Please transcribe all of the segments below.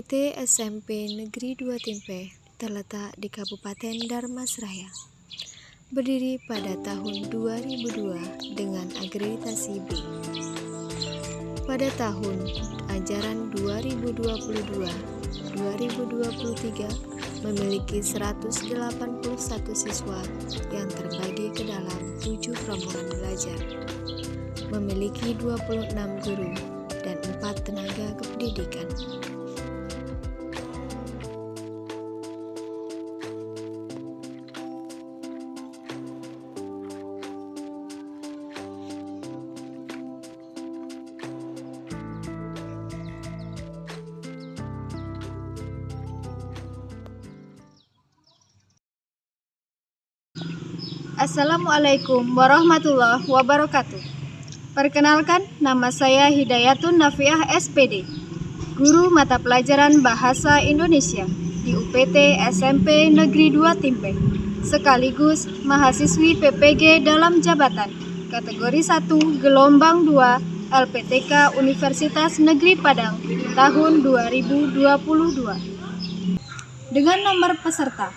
UPT SMP Negeri 2 Timpe terletak di Kabupaten Dharmasraya. Berdiri pada tahun 2002 dengan akreditasi B. Pada tahun ajaran 2022-2023 memiliki 181 siswa yang terbagi ke dalam 7 rombongan belajar, memiliki 26 guru dan 4 tenaga kependidikan. Assalamualaikum warahmatullahi wabarakatuh. Perkenalkan, nama saya Hidayatun Nafiah SPD, guru mata pelajaran Bahasa Indonesia di UPT SMP Negeri 2 Timpe, sekaligus mahasiswi PPG dalam jabatan kategori 1 gelombang 2 LPTK Universitas Negeri Padang tahun 2022 dengan nomor peserta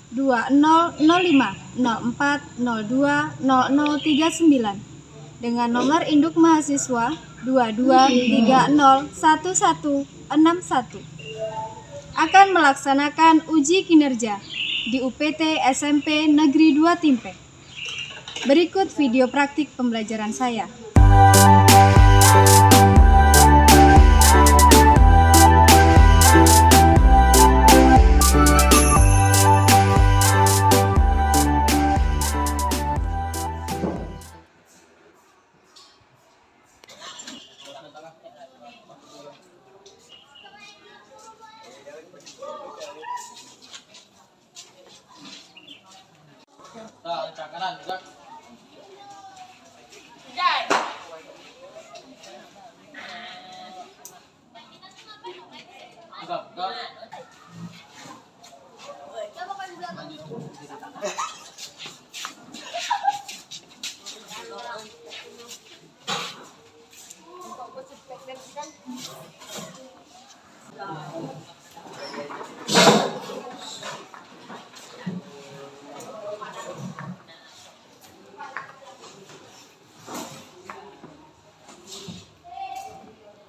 200504020039 dengan nomor induk mahasiswa 22301161 akan melaksanakan uji kinerja di UPT SMP Negeri 2 Timpe. Berikut video praktik pembelajaran saya.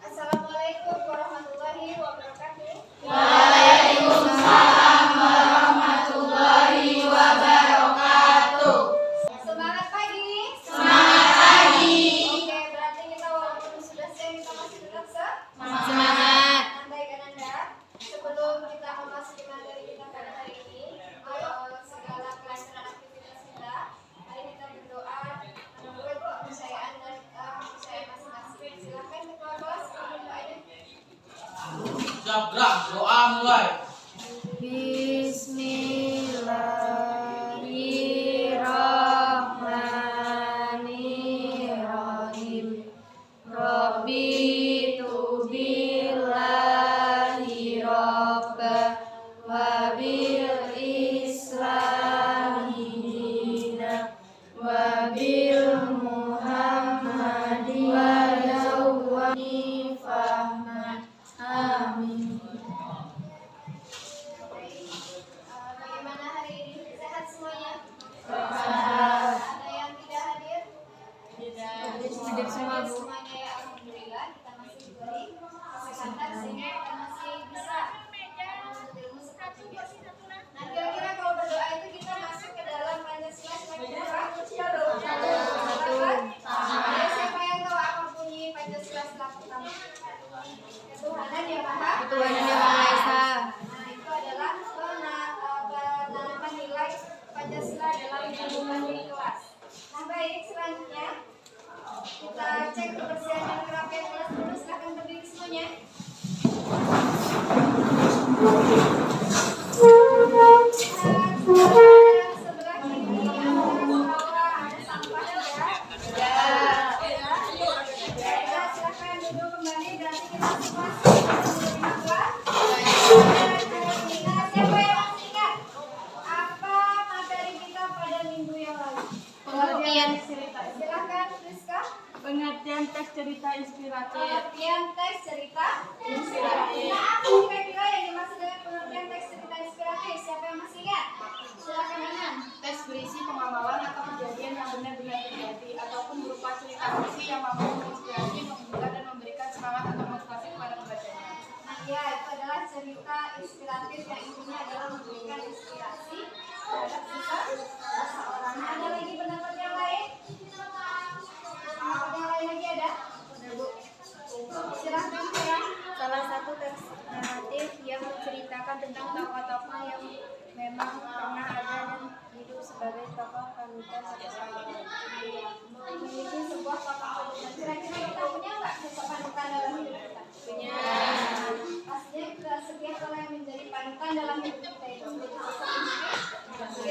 Assalamualaikum warahmatullahi wabarakatuh. Waalaikumsalam warahmatullahi wabarakatuh. Semangat pagi. Semangat pagi. Oke, berarti kita walaupun sudah siang kita masih tetap Semangat. Andaikan Anda, sebelum kita memasuki materi kita pada hari ini, segala pelaksanaan aktivitas kita, mari kita berdoa menurut kepercayaan dan kepercayaan masing-masing. Silakan ketua kelas untuk doanya. Jabrak, doa mulai. Bismillahirrahmanirrahim. Rabbi tubillahi robba wa bil islami dina wa bil muhammadi wa yawwani fahman. Amin. Bagaimana hari ini? Sehat semuanya? Sehat. Ada yang tidak hadir? Hadir semua, Bu. Semuanya ya, alhamdulillah kita masih diberi kesehatan sehingga kita masih bisa menuntut ilmu seperti biasa. Nah, kira-kira kalau berdoa itu kita masuk ke dalam Pancasila semakin berapa? Ada siapa yang tahu apa bunyi Pancasila setelah pertama? Ketuhanan yang Maha Esa. Nah, itu adalah penanaman nilai Pancasila dalam kehidupan di kelas. Nah, baik, selanjutnya kita cek kebersihan dan kerapian kelas dulu. Silakan berdiri semuanya. Sebelah kiri ada sampah, ada sampah ya. Kita silakan duduk kembali. Berarti kita semua Nah, siapa yang masih ingat apa materi kita pada minggu yang lalu? Pengertian cerita. Silakan Rizka. Pengertian teks cerita inspiratif. Pengertian teks cerita inspiratif. Inspiratif. Nah, apa kira-kira memberikan inspirasi terhadap seseorang. Ada lagi pendapat yang lain? Pendapat yang lain lagi ada? Silahkan Sarah. Salah satu teks naratif yang menceritakan tentang tokoh-tokoh yang memang pernah ada dan hidup sebagai tokoh panutan Memiliki sebuah tokoh panutan. Kira-kira kita punya nggak sosok panutan dalam hidup kita? punya. Pastinya setiap orang yang menjadi panutan dalam hidup kita itu menjadi sosok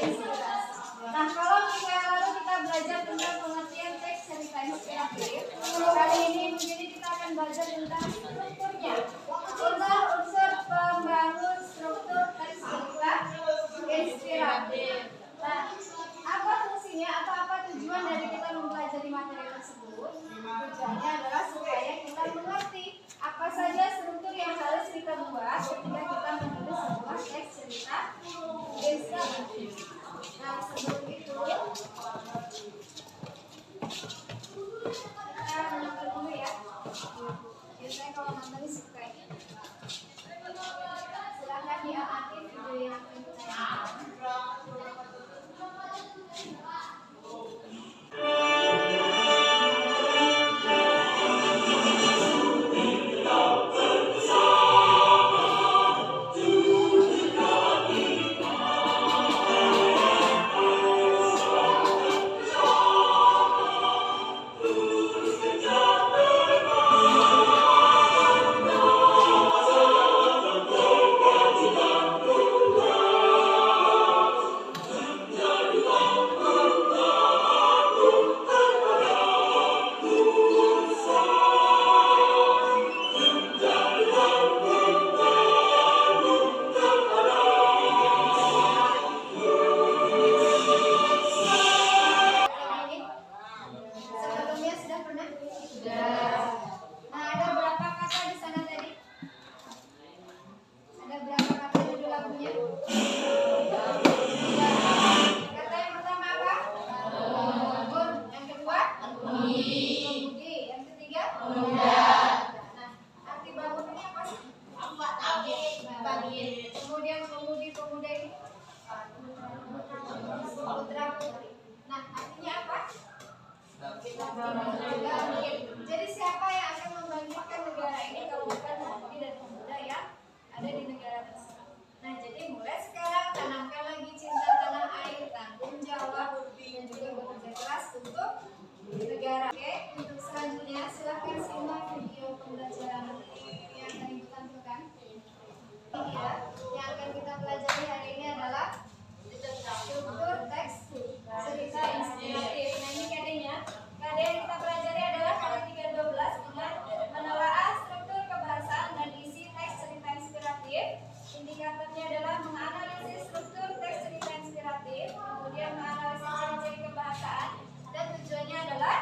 inspirasi. Nah, kalau minggu yang lalu kita belajar tentang pengertian teks cerita inspiratif, kali ini mungkin kita akan belajar tentang strukturnya. Unsur pembangun struktur teks cerita inspiratif. Nah, apa fungsinya atau apa tujuan dari kita mempelajari materi tersebut? Tujuannya adalah supaya kita mengerti apa saja struktur yang harus kita buat ketika kita menulis sebuah teks cerita inspiratif. Nah, sebelum itu kita menonton dulu ya. Biasanya kalau nonton suka ya. Silahkan diamati video yang akan kita nonton. Sebelumnya sudah pernah? Sudah. Nah, ada berapa kata di sana tadi? Ada berapa kata judul lagunya? Kata yang pertama apa? Bangun. Yang kedua? Kemudi. Yang ketiga? Nah, arti bangun ini apa sih? Bangkit. Kemudian pemuda ini? Putra putri. Nah, artinya apa? Jadi siapa yang akan membangkitkan negara ini kalau bukan pemudi dan pemuda yang ada di negara tersebut? Nah, jadi mulai sekarang tanamkan lagi cinta tanah air, tanggung jawab, dan juga bekerja keras untuk negara. Oke, untuk selanjutnya silahkan simak video pembelajaran yang akan ibu tampilkan. Ya, yang akan kita pelajari hari ini adalah struktur teks cerita inspiratif. Nah, ini KD-nya. KD yang kita pelajari adalah KD 312 dengan menelaah struktur kebahasaan dan isi teks cerita inspiratif. Indikatornya adalah menganalisis struktur teks cerita inspiratif, kemudian menganalisis ciri-ciri kebahasaan, dan tujuannya adalah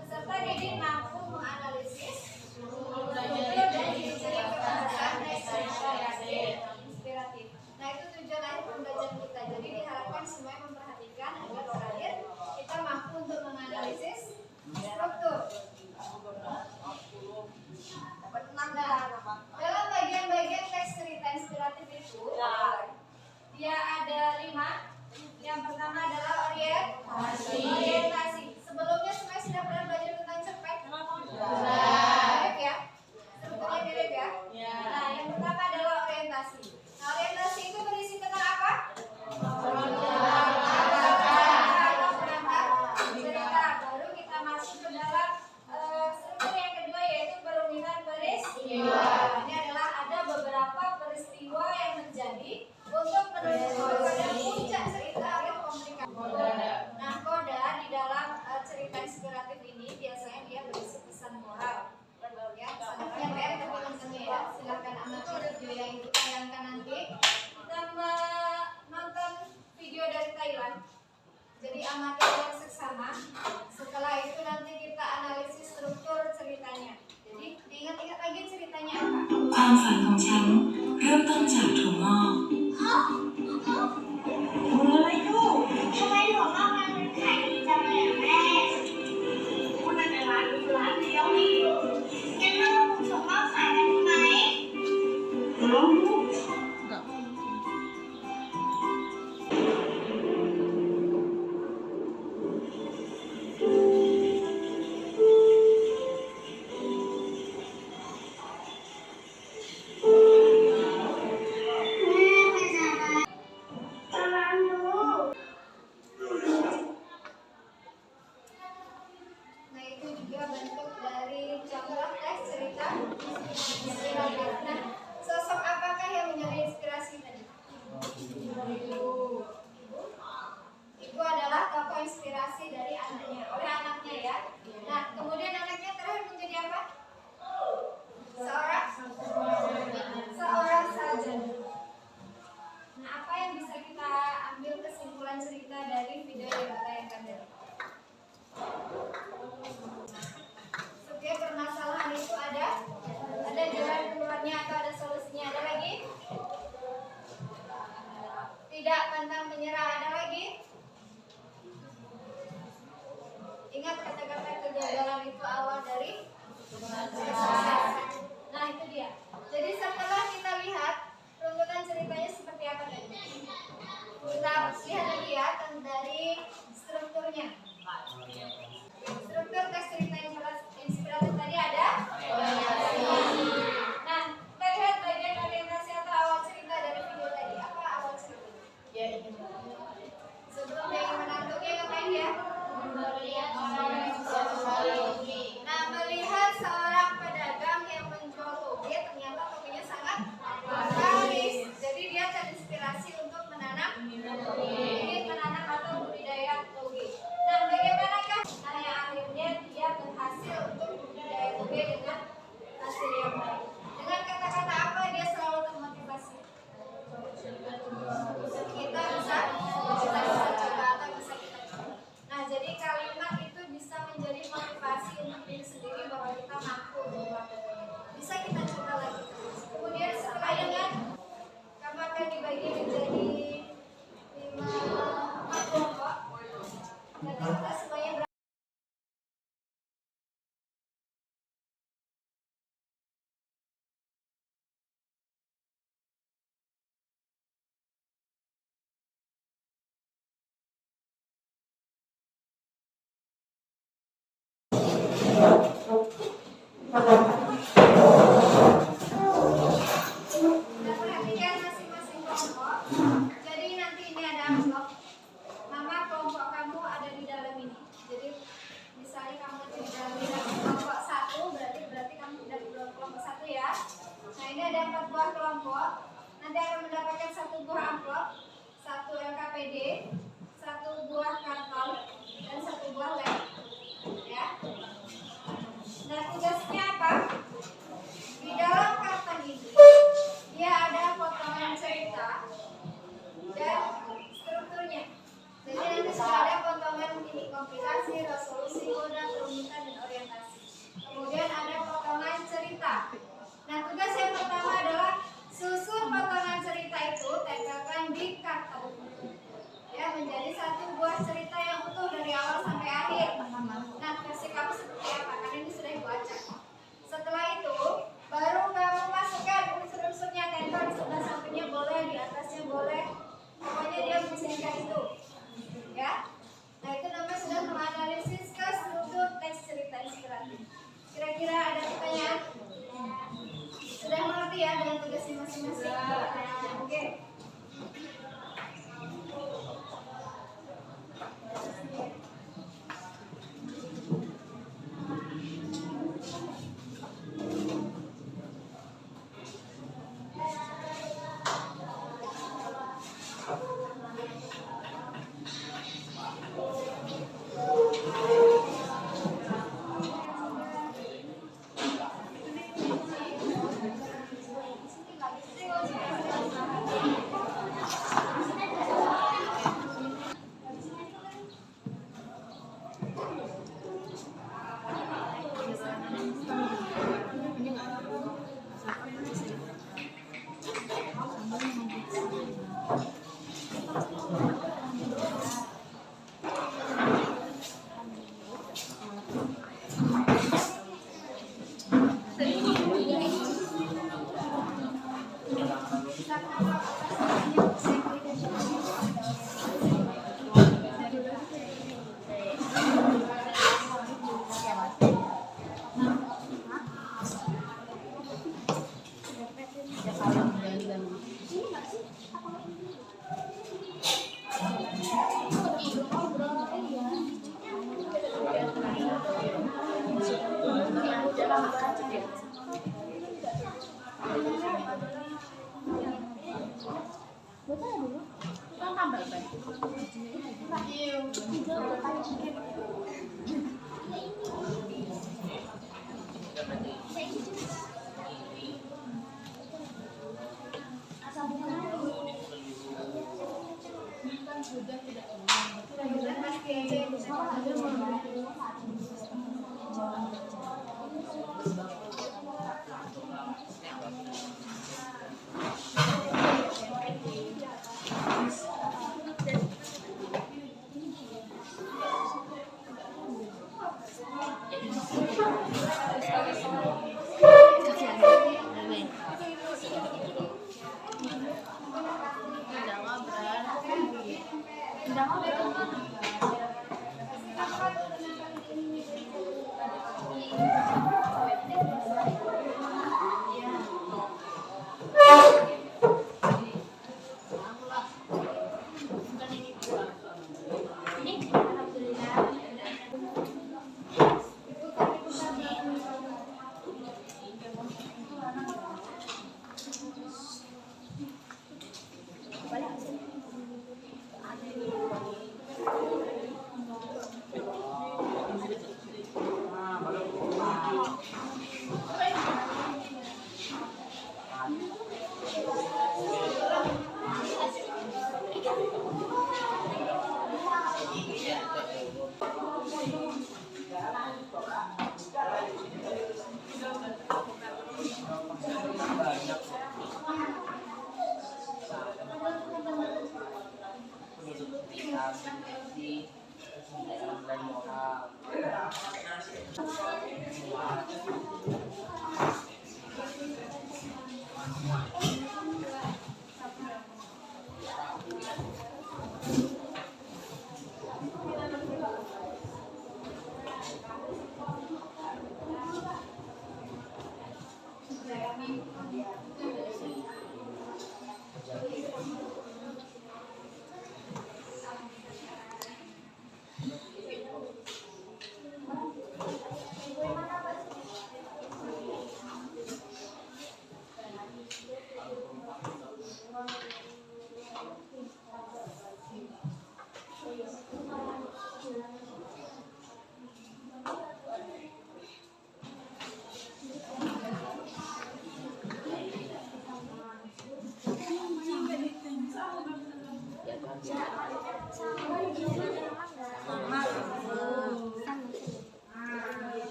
peserta didik mampu menganalisis struktur dan ciri-ciri kebahasaan teks cerita inspiratif. Nah, itu tujuan akhir pembelajaran kita. Jadi diharapkan semuanya memperhatikan agar terakhir kita mampu untuk menganalisis struktur. Dalam bagian-bagian teks cerita inspiratif itu, dia ada 5. Yang pertama adalah orientasi. Sebelumnya semuanya sudah pernah belajar tentang cerpen? Mirip ya? Strukturnya mirip ya? Nah, yang pertama adalah orientasi. Nah, orientasi itu berisi tentang apa? Cerita. Baru kita masuk ke dalam struktur yang kedua, yaitu perumitan peristiwa. Ini adalah ada beberapa peristiwa yang terjadi untuk menuju kepada puncak cerita yang komplikated. Nah, koda di dalam cerita inspiratif ini biasanya dia berisi pesan moral. Ya, sangatnya PR teman-teman ya. Silakan amati video yang ibu tayangkan nanti. Kita menonton video dari Thailand. Jadi amati dengan seksama. Setelah itu nanti kita analisis struktur ceritanya. Jadi diingat-ingat lagi ceritanya apa? ความฝันของฉันเริ่มต้นจากถั่วงอก อะไรลูกทำไมถั่วงอกมันขายดีจังเลยอะแม่คุณน่าจะร้านเดียวนี่งั้นเราถั่วงอกขายกันไหม pantang menyerah. Ada lagi? Ingat kata-kata kegagalan itu awal dari kesuksesan. Nah itu dia. Jadi setelah kita lihat runtutan ceritanya seperti apa tadi? Kita lihat lagi ya dari strukturnya. Struktur teks cerita inspiratif tadi ada. Nah, kita lihat bagian orientasi atau awal cerita dari video tadi. Apa awal cerita? Sebelum dia menantunya ngapain dia? Nah, melihat seorang pedagang yang menjual toge, ternyata togenya sangat laris. Jadi dia terinspirasi untuk ingin menanam atau budidaya toge. Nah, bagaimanakah? Nah, yang akhirnya dia berhasil untuk budidaya toge dengan hasil yang baik. Dengan kata-kata apa dia selalu termotivasi? Kita bisa coba atau bisa kita coba. Nah, jadi kalimat itu bisa menjadi motivasi untuk diri sendiri bahwa kita mampu untuk melakukannya. Bisa kita coba lagi. Kemudian setelah dengan kamu akan dibagi menjadi 5 kelompok. Dan kita semuanya perhatikan masing-masing kelompok. Jadi nanti ini ada amplop. Nama kelompok kamu ada di dalam ini. Jadi misalnya kamu nanti di dalam ini kelompok 1, berarti kamu tidak di kelompok 1 ya. Nah ini ada 4 buah kelompok. Nanti akan mendapatkan 1 buah amplop, 1 LKPD, 1 buah karton, dan 1 buah lem. Ya. Nah tugasnya apa? Di dalam karton ini dia ada potongan cerita dan strukturnya. Jadi nanti sudah ada potongan ini komplikasi, resolusi, kode, kerumitan, dan orientasi. Kemudian ada potongan cerita. Nah tugas yang pertama adalah susun potongan cerita itu tempelkan di karton. Ya menjadi 1 buah cerita yang utuh dari awal sampai akhir. Nah versi kamu seperti apa? Karena ini sudah dibaca. Setelah itu baru kamu masukkan unsur-unsurnya, tempel di sebelah sampingnya boleh, di atasnya boleh. Pokoknya dia menceritakan itu. Ya. Nah, itu namanya sudah menganalisis ke struktur teks cerita inspiratif. Kira-kira ada pertanyaan? Sudah mengerti ya dengan tugasnya masing-masing? Oke.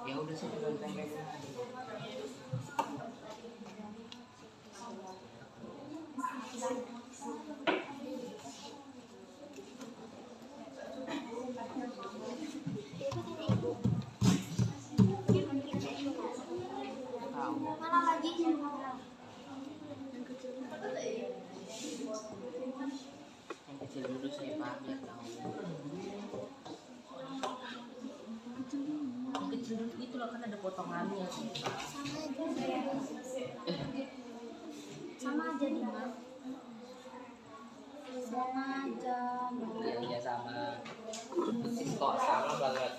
Ya udah sih pengen. Mana lagi? Yang kecil dulu saya biar tahu. Yang kecil dulu itu loh kan ada potongannya. Sama aja Dimas. Sama aja. Iya sama. Persis kok sama banget.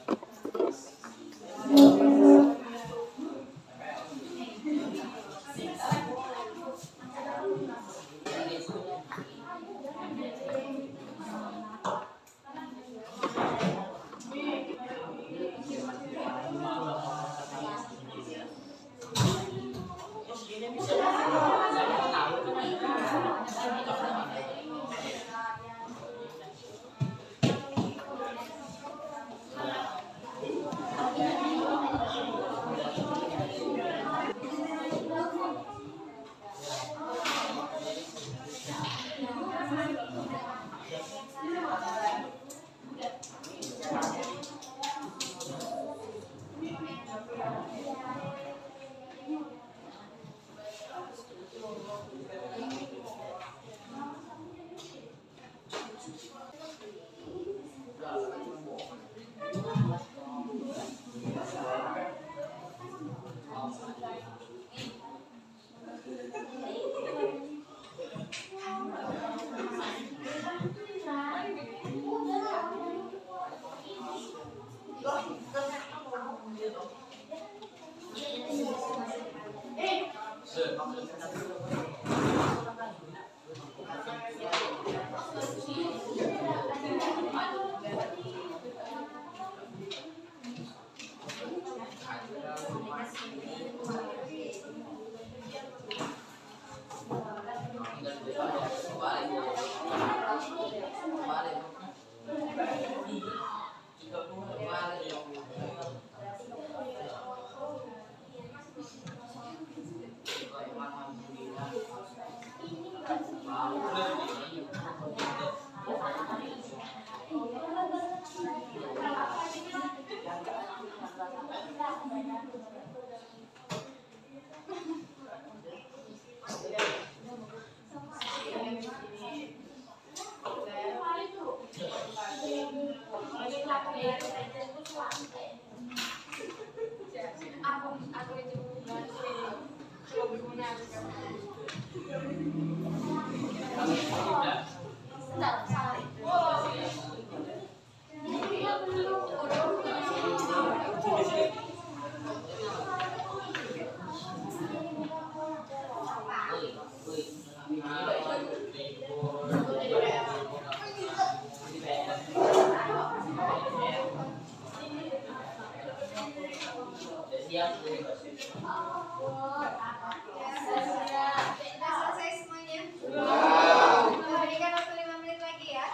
siap. Sudah selesai semuanya? Berikan waktu 5 menit lagi ya.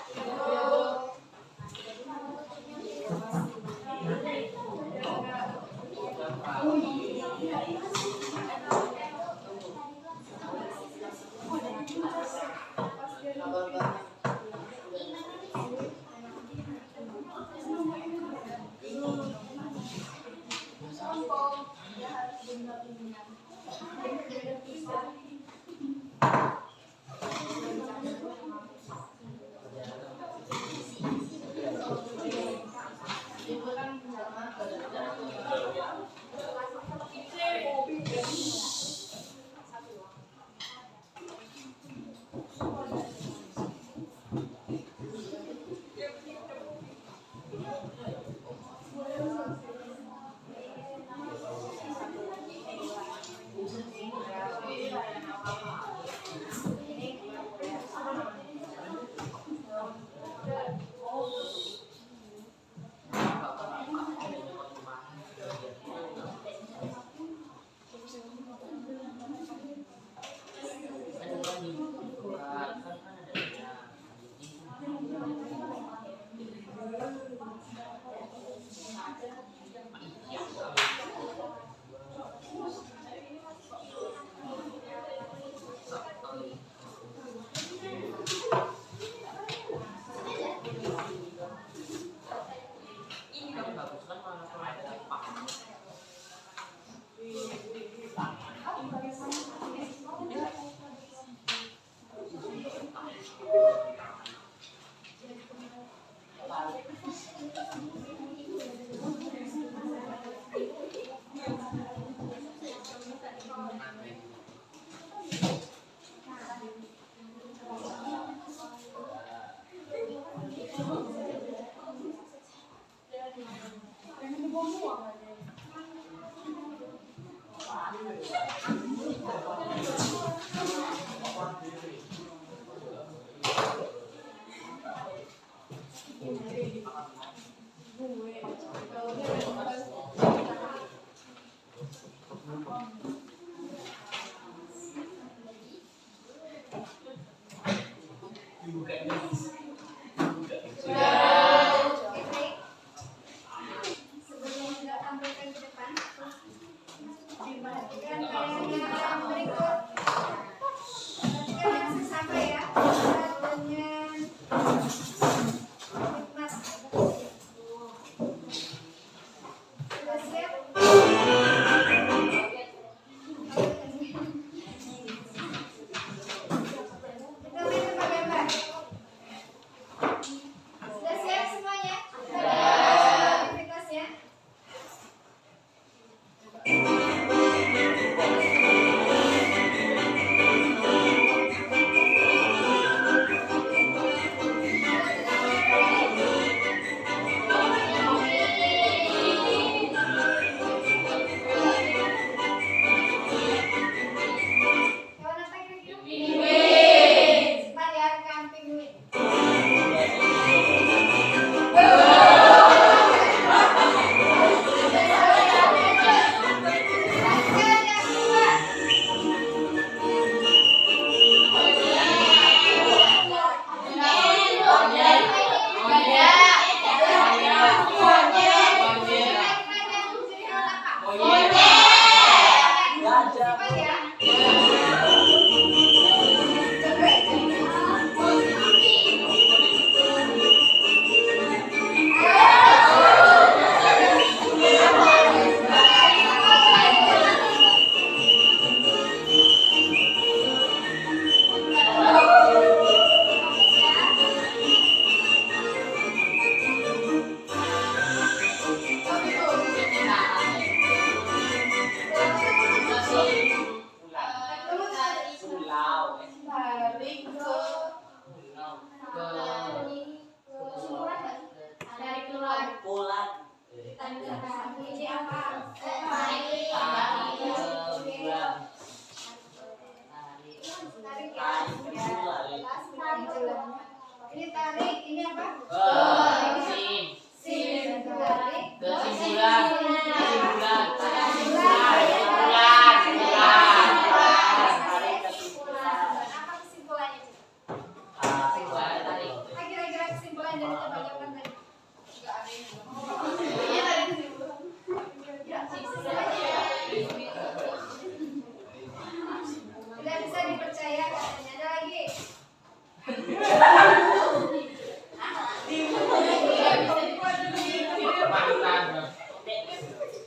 Ini tarik, ini apa? Sim. Sim. Tarik. Kesimpulan. Kesimpulan.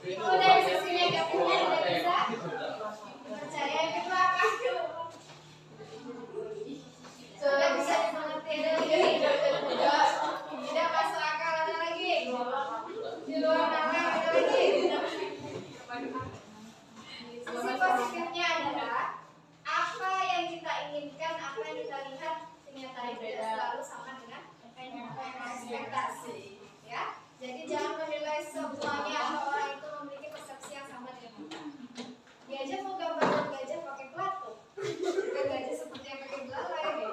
Itu dari sisi negatifnya tidak bisa percaya. Yang kedua apa? Sudah bisa dimengerti. Ada lagi? Tidak masuk akal. Ada lagi? Di luar nalar ada lagi? Sisi positifnya adalah apa yang kita inginkan, apa yang kita lihat ternyata tidak selalu sama dengan ekspektasi. Ya, jadi jangan menilai semuanya atau orang itu memiliki persepsi yang sama dengan kita. Dia aja mau gambar gajah pakai pelato, bukan gajah seperti yang pakai belalai.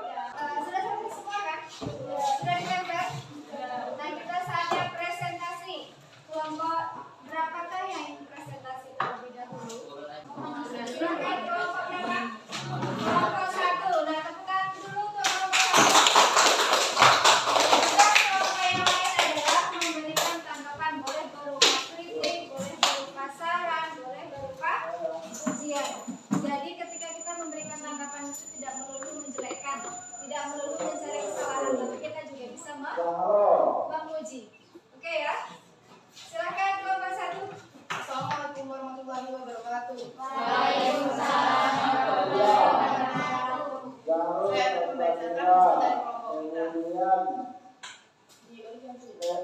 Sudah sampai semua kan? Sudah ditempel. Nah, kita saatnya presentasi. Kelompok berapakah yang ingin presentasi terlebih dahulu? Silakan kelompok berapa? Kelompok 1. Nah, tepuk tangan dulu untuk kelompok 1. Kelompok yang lain adalah memberikan tanggapan, boleh berupa kritik, boleh berupa saran, boleh berupa ujian. Jadi ketika kita memberikan tanggapan itu tidak melulu menjelekkan, tidak melulu mencari kesalahan, tapi kita juga bisa memuji. Oke ya? Silakan kelompok 1. Assalamualaikum warahmatullahi wabarakatuh. Waalaikumsalam warahmatullahi wabarakatuh. Saya akan membacakan hasil dari kelompok kita.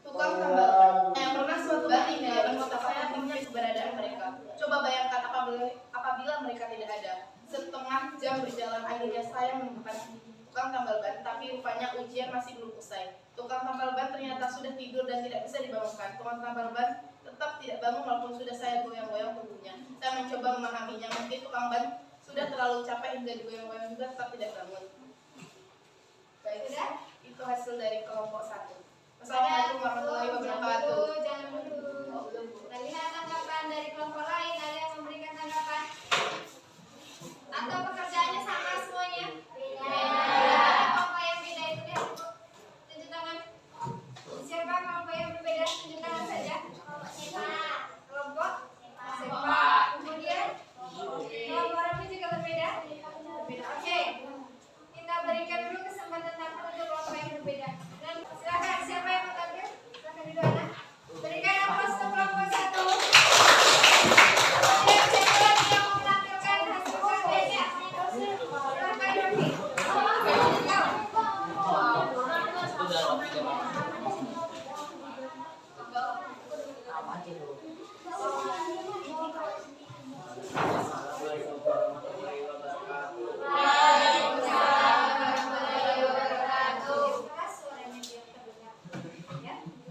Tukang tambal yang pernah suatu hari menjaga otak saya tinggi keberadaan mereka. Coba bayangkan apabila mereka tidak ada. Setengah jam berjalan akhirnya saya menemukan tukang tambal ban, tapi rupanya ujian masih belum usai. Tukang tambal ban ternyata sudah tidur dan tidak bisa dibangunkan. Tukang tambal ban tetap tidak bangun walaupun sudah saya goyang-goyang tubuhnya. Saya mencoba memahaminya, mungkin tukang ban sudah terlalu capek hingga digoyang-goyang juga tetap tidak bangun. Baik, itu hasil dari kelompok 1. Wassalamualaikum warahmatullahi wabarakatuh. Jangan dulu. Kita lihat tanggapan dari kelompok lain. Ada yang memberikan tanggapan? Atau pekerjaannya sama semuanya? Ada kelompok yang beda itu lihat. Tunjuk tangan. Siapa kelompok yang berbeda? Tunjuk tangan saja. Kelompok sepak. Kemudian kelompok Rafi juga berbeda. Oke. Kita berikan dulu kesempatan tampil untuk kelompok yang berbeda. Dan silakan siapa yang mau tampil? Silakan di luar. Berikan aplaus untuk kelompok 1. Kemudian siapa lagi yang mau menampilkan hasil kerjanya? Silakan Rafi.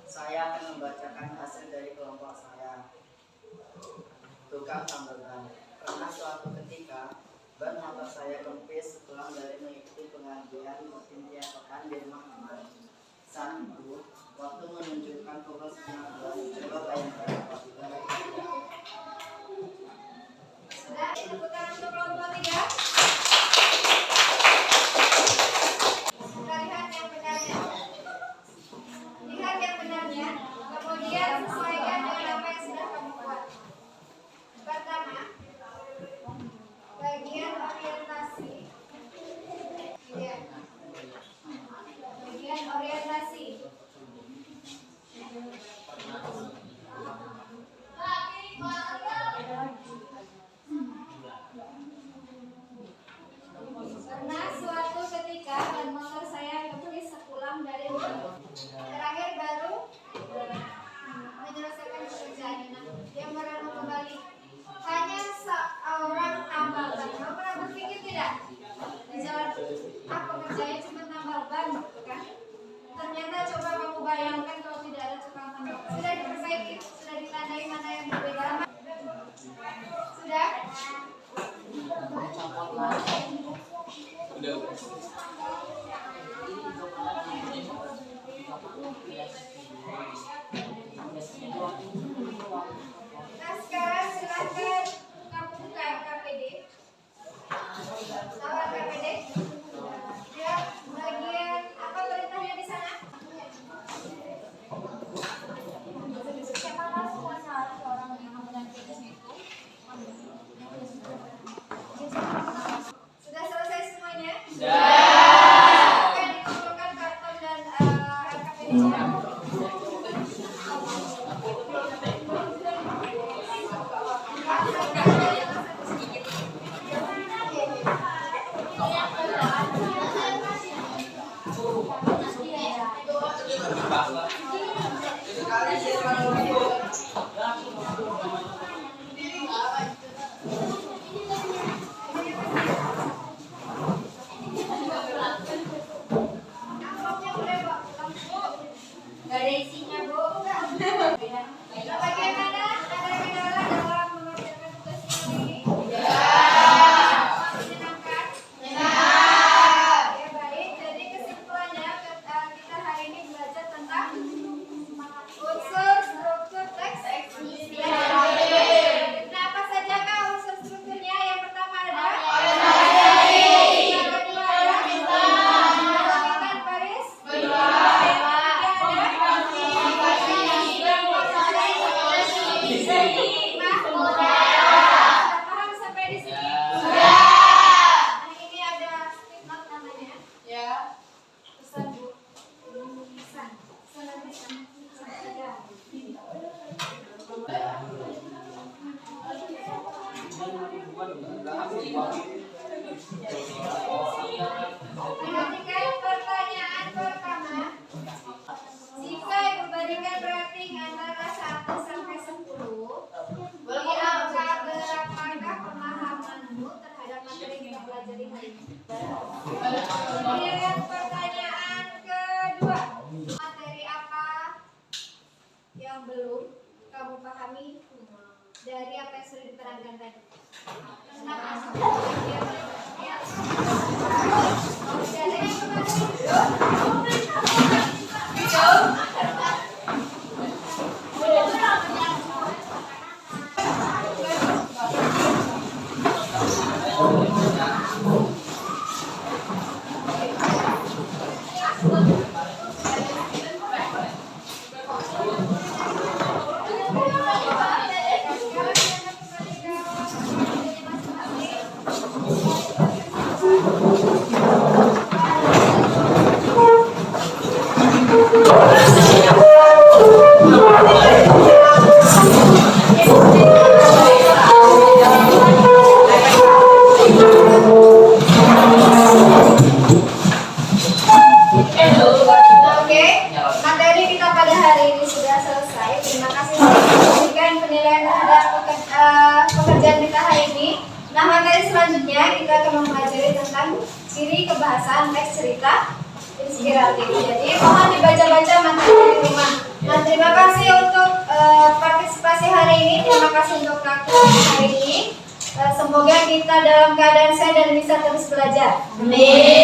Saya akan membacakan hasil dari kelompok saya. Tukang tambal ban. Pernah suatu ketika ban motor saya kempis pulang dari mengikuti pengajian rutin tiap pekan di rumah teman. Saat itu, waktu menunjukkan pukul 19, coba bayangkan apabila Sudah, tepuk tangan untuk kelompok 3. Kita lihat yang benarnya. Lihat yang benarnya, kemudian sesuaikan dengan apa yang sudah kamu buat. Pertama, bagian orientasi. Lihat. Bagian orientasi. Pernah suatu ketika ban motor saya kempis sepulang dari rumah. Terakhir baru menyelesaikan pekerjaannya. Nah, dia merana kembali. Hanya seorang tambal ban. Kamu pernah berpikir tidak? Di jalan aku kerjanya cuma tambal ban, gitu kan? Ternyata coba kamu bayangkan kalau tidak ada tukang tambal ban. Sudah diperbaiki, sudah ditandai mana yang berbeda. Sudah? Nah, sekarang silakan kamu buka KPD. Tahu KPD? Ya, bagian apa perintahnya di sana? Siapa semuanya harus orang yang menanti di situ? Sudah selesai semuanya? Akan dikumpulkan karton dan KPD-nya. Gak ada isinya, Bu. Bagaimana? Ada kendala dalam mengerjakan tugas ini? Menyenangkan? Ya baik, jadi kesimpulannya kita hari ini belajar tentang unsur struktur teks. Nah, apa saja kah unsur strukturnya? Yang pertama ada yang kedua ada melakukan baris paham sampai di sini? Nah, ini ada statement namanya. Ya. Pesan, Bu. Pesan. Perhatikan pertanyaan pertama. Jika Ibu berikan rating antara 1 sampai 10, berapakah pemahamanmu terhadap materi yang kita pelajari hari ini? Kemudian pertanyaan kedua, materi apa yang belum kamu pahami dari apa yang sudah diterangkan tadi? Kenapa? Ya. Ada yang kembali? Oke, materi kita pada hari ini sudah selesai. Terima kasih sudah memberikan penilaian terhadap pekerjaan kita hari ini. Nah, materi selanjutnya kita akan mempelajari tentang ciri kebahasaan teks cerita inspiratif. Jadi mohon dibaca-baca materi di rumah. Nah, terima kasih untuk partisipasi hari ini. Terima kasih untuk praktik hari ini. Semoga kita dalam keadaan sehat dan bisa terus belajar. Amin.